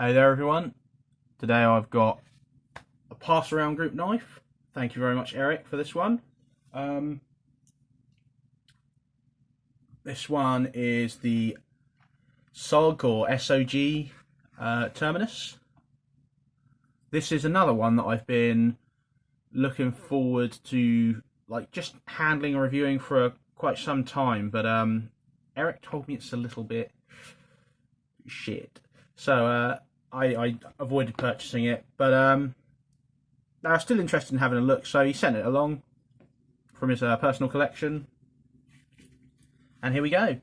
Hey there everyone, today I've got a pass around group knife. Thank you very much Eric for this one. This one is the SOG or SOG Terminus. This is another one that I've been looking forward to just handling and reviewing for quite some time, but Eric told me it's a little bit shit. So I avoided purchasing it, but I was still interested in having a look, so he sent it along from his personal collection, and here we go.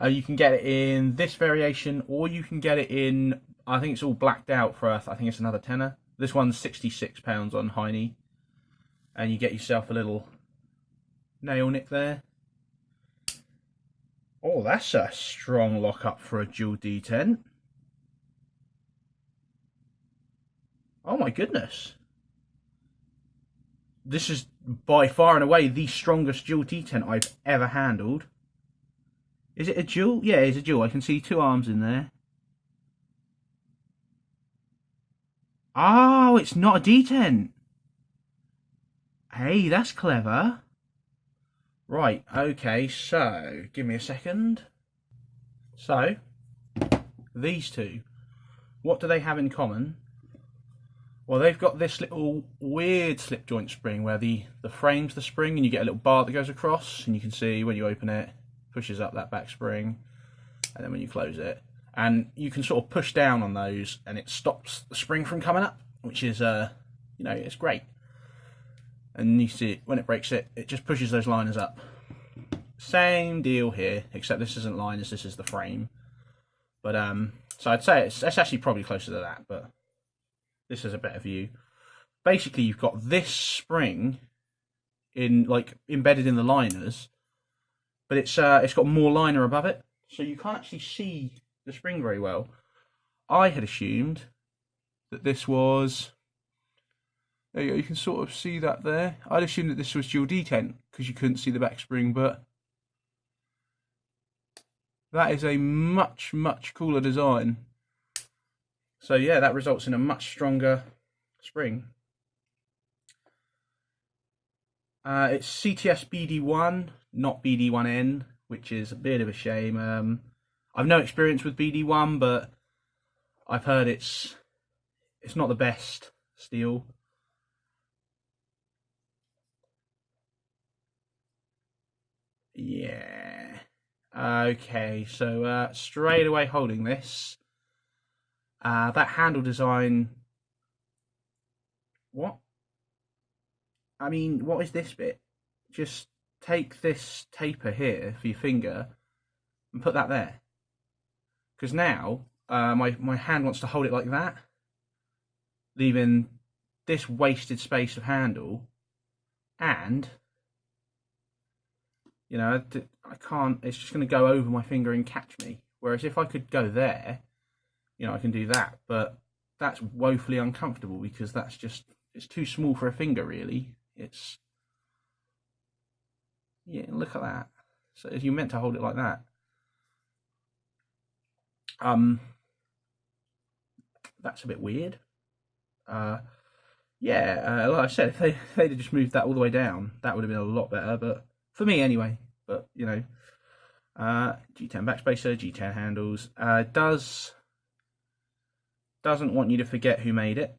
You can get it in this variation, or you can get it in, I think it's all blacked out for, I think it's another tenner. This one's £66 on Heine, and you get yourself a little nail nick there. Oh, that's a strong lock-up for a dual D10. Oh my goodness. This is by far and away the strongest dual D10 I've ever handled. Is it a dual? Yeah, it's a dual. I can see two arms in there. Oh, it's not a D10. Hey, that's clever. Right, okay, so give me a second. So, these two, what do they have in common? Well, they've got this little weird slip joint spring where the frame's the spring and you get a little bar that goes across, and you can see when you open it, pushes up that back spring, and then when you close it, and you can sort of push down on those and it stops the spring from coming up, which is, it's great. And you see, when it breaks it, it just pushes those liners up. Same deal here, except this isn't liners, this is the frame. But, so I'd say it's actually probably closer to that, but this is a better view. Basically, you've got this spring embedded in the liners, but it's got more liner above it, so you can't actually see the spring very well. I had assumed that this was, there you go, you can sort of see that there. I'd assumed that this was dual D10 because you couldn't see the back spring, but that is a much, much cooler design. So yeah, that results in a much stronger spring. It's CTS BD1, not BD1N, which is a bit of a shame. I've no experience with BD1, but I've heard it's not the best steel. Yeah. Okay, so straight away holding this. That handle design. What? I mean, what is this bit? Just take this taper here for your finger and put that there. Because now my hand wants to hold it like that, leaving this wasted space of handle, and I can't, it's just going to go over my finger and catch me. Whereas if I could go there, I can do that, but that's woefully uncomfortable because that's just, it's too small for a finger really. It's, yeah, look at that. So you're meant to hold it like that. That's a bit weird. Yeah, like I said, if they'd have just moved that all the way down, that would have been a lot better, but for me anyway. But G10 backspacer, G10 handles. Doesn't want you to forget who made it.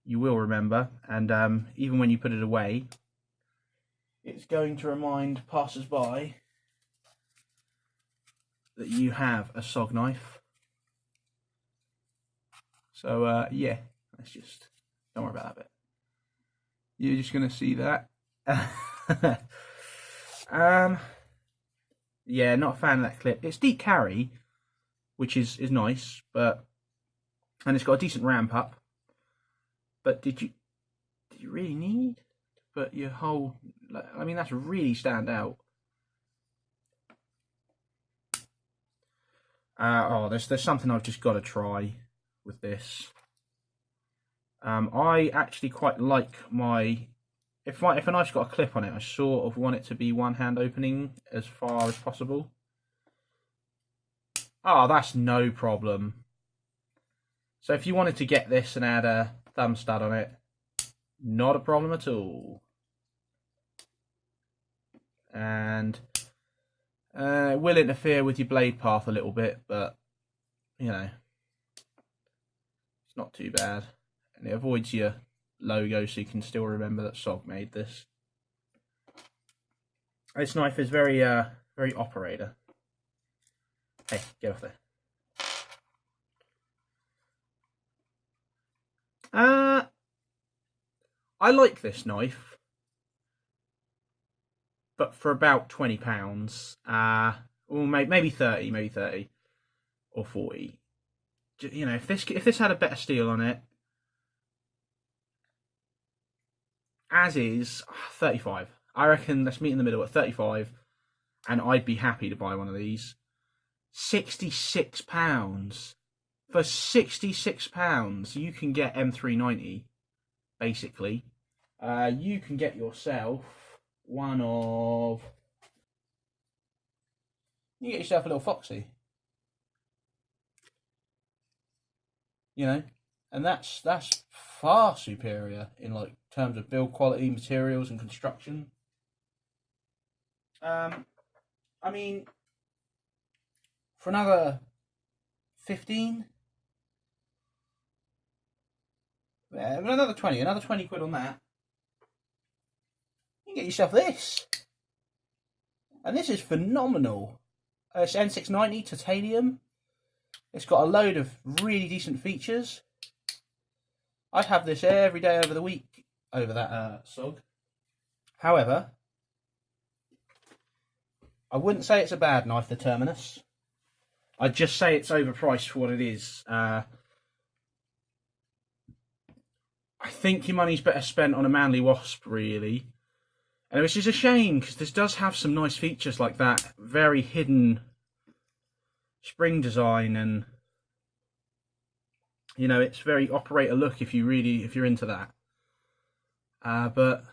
You will remember, and even when you put it away, it's going to remind passers-by that you have a SOG knife. So yeah, let's just, don't worry about that bit. You're just going to see that. Yeah, not a fan of that clip. It's deep carry, which is nice, and it's got a decent ramp up. But did you really need to put your whole, I mean, that's really stand out. There's something I've just got to try with this. I actually quite like if a knife's got a clip on it, I sort of want it to be one hand opening as far as possible. Oh, that's no problem. So if you wanted to get this and add a thumb stud on it, not a problem at all. And it will interfere with your blade path a little bit, but you know, it's not too bad. And it avoids your logo, so you can still remember that SOG made this. This knife is very operator. Hey, get off there. I like this knife, but for about £20, or maybe 30, or 40. You know, if this had a better steel on it, as is 35. I reckon let's meet in the middle at 35, and I'd be happy to buy one of these. £66. For £66, you can get M390. Basically, you can get yourself one of. You get yourself a little Foxy. You know, and that's far superior in like terms of build quality, materials, and construction. I mean, for another 15, another 20 quid on that, you can get yourself this, and this is phenomenal. It's N690 titanium. It's got a load of really decent features. I'd have this every day over the week over that SOG. However, I wouldn't say it's a bad knife, the Terminus. I'd just say it's overpriced for what it is. I think your money's better spent on a Manly Wasp, really. And which is a shame, because this does have some nice features like that very hidden spring design, and you know, it's very operator look if you're into that. But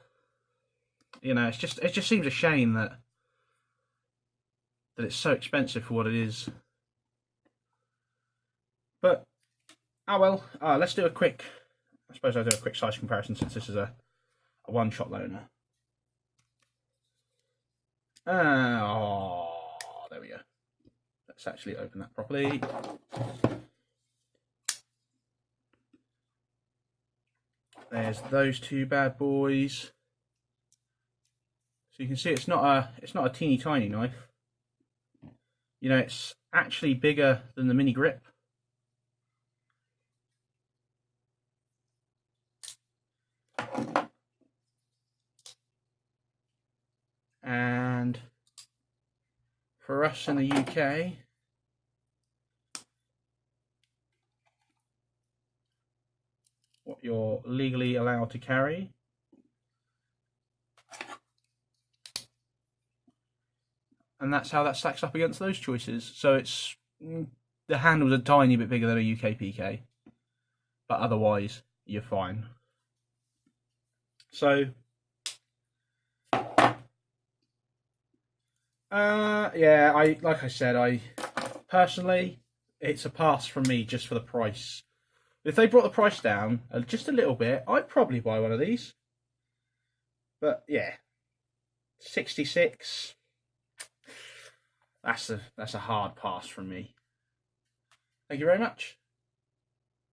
you know, it just seems a shame that it's so expensive for what it is. But oh well. Let's do a quick. I suppose I'll do a quick size comparison since this is a one-shot loaner. There we go. Let's actually open that properly. There's those two bad boys. So you can see it's not a teeny tiny knife. You know, it's actually bigger than the mini grip. And for us in the UK, what you're legally allowed to carry, and that's how that stacks up against those choices. So it's the handle's a tiny bit bigger than a UK PK, but otherwise you're fine. So yeah, like I said, personally, it's a pass from me just for the price. If they brought the price down just a little bit, I'd probably buy one of these. But yeah, 66. That's a hard pass from me. Thank you very much.